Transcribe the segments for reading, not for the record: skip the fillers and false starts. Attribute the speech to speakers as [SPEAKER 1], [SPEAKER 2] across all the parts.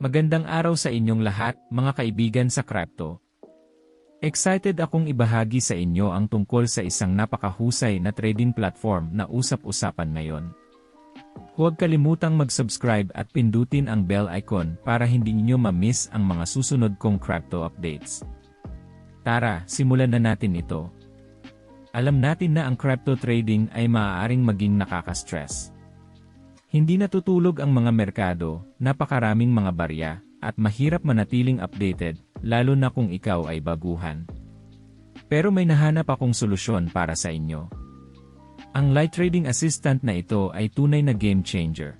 [SPEAKER 1] Magandang araw sa inyong lahat, mga kaibigan sa crypto. Excited akong ibahagi sa inyo ang tungkol sa isang napakahusay na trading platform na usap-usapan ngayon. Huwag kalimutang mag-subscribe at pindutin ang bell icon para hindi niyo ma-miss ang mga susunod kong crypto updates. Tara, simulan na natin ito. Alam natin na ang crypto trading ay maaaring maging nakaka-stress. Hindi natutulog ang mga merkado, napakaraming mga barya, at mahirap manatiling updated, lalo na kung ikaw ay baguhan. Pero may nahanap akong solusyon para sa inyo. Ang Light Trading Assistant na ito ay tunay na game changer.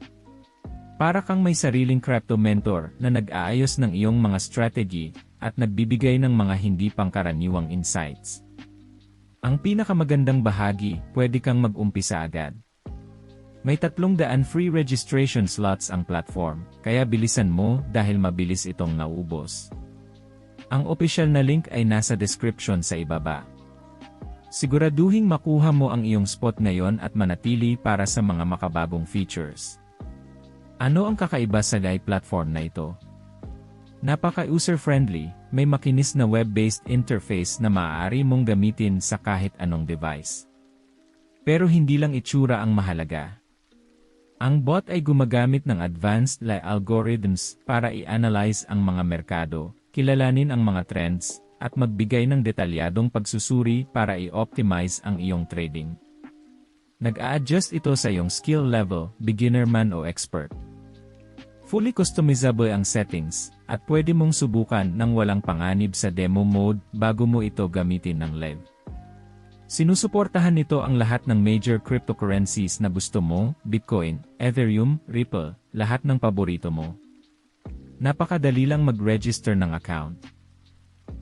[SPEAKER 1] Para kang may sariling crypto mentor na nag-aayos ng iyong mga strategy at nagbibigay ng mga hindi pangkaraniwang insights. Ang pinakamagandang bahagi, pwede kang mag-umpisa agad. May 300 free registration slots ang platform, kaya bilisan mo dahil mabilis itong naubos. Ang opisyal na link ay nasa description sa ibaba. Siguraduhing makuha mo ang iyong spot ngayon at manatili para sa mga makabagong features. Ano ang kakaiba sa Light platform na ito? Napaka-user-friendly, may makinis na web-based interface na maaari mong gamitin sa kahit anong device. Pero hindi lang itsura ang mahalaga. Ang bot ay gumagamit ng advanced algorithms para i-analyze ang mga merkado, kilalanin ang mga trends, at magbigay ng detalyadong pagsusuri para i-optimize ang iyong trading. Nag-a-adjust ito sa iyong skill level, beginner man o expert. Fully customizable ang settings, at pwede mong subukan ng walang panganib sa demo mode bago mo ito gamitin ng live. Sinusuportahan nito ang lahat ng major cryptocurrencies na gusto mo, Bitcoin, Ethereum, Ripple, lahat ng paborito mo. Napakadali lang mag-register ng account.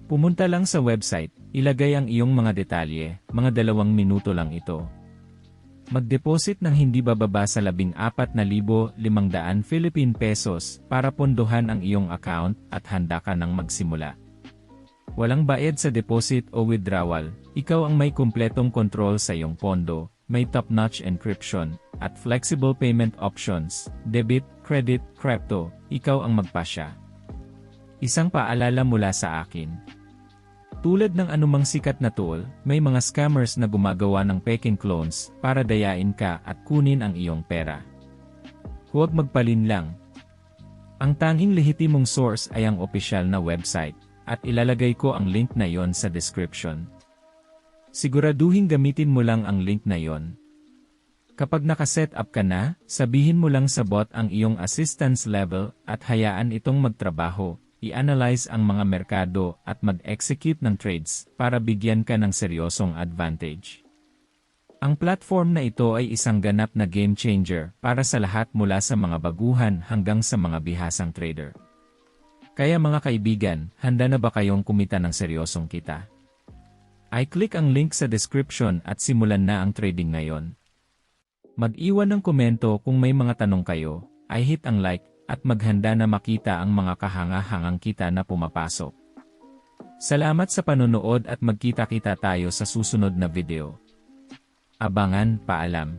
[SPEAKER 1] Pumunta lang sa website, ilagay ang iyong mga detalye, mga 2 minuto lang ito. Mag-deposit ng hindi bababa sa 14,500 Philippine pesos para pondohan ang iyong account at handa ka nang magsimula. Walang bayad sa deposit o withdrawal, ikaw ang may kumpletong control sa iyong pondo, may top-notch encryption, at flexible payment options, debit, credit, crypto, ikaw ang magpasya. Isang paalala mula sa akin. Tulad ng anumang sikat na tool, may mga scammers na gumagawa ng peking clones para dayain ka at kunin ang iyong pera. Huwag magpalinlang. Ang tanging lehitimong source ay ang opisyal na website, at ilalagay ko ang link na yon sa description. Siguraduhin gamitin mo lang ang link na yon. Kapag nakaset up ka na, sabihin mo lang sa bot ang iyong assistance level at hayaan itong magtrabaho, i-analyze ang mga merkado at mag-execute ng trades para bigyan ka ng seryosong advantage. Ang platform na ito ay isang ganap na game changer para sa lahat mula sa mga baguhan hanggang sa mga bihasang trader. Kaya mga kaibigan, handa na ba kayong kumita ng seryosong kita? I-click ang link sa description at simulan na ang trading ngayon. Mag-iwan ng komento kung may mga tanong kayo, i-hit ang like, at maghanda na makita ang mga kahanga-hangang kita na pumapasok. Salamat sa panonood at magkita-kita tayo sa susunod na video. Abangan, paalam.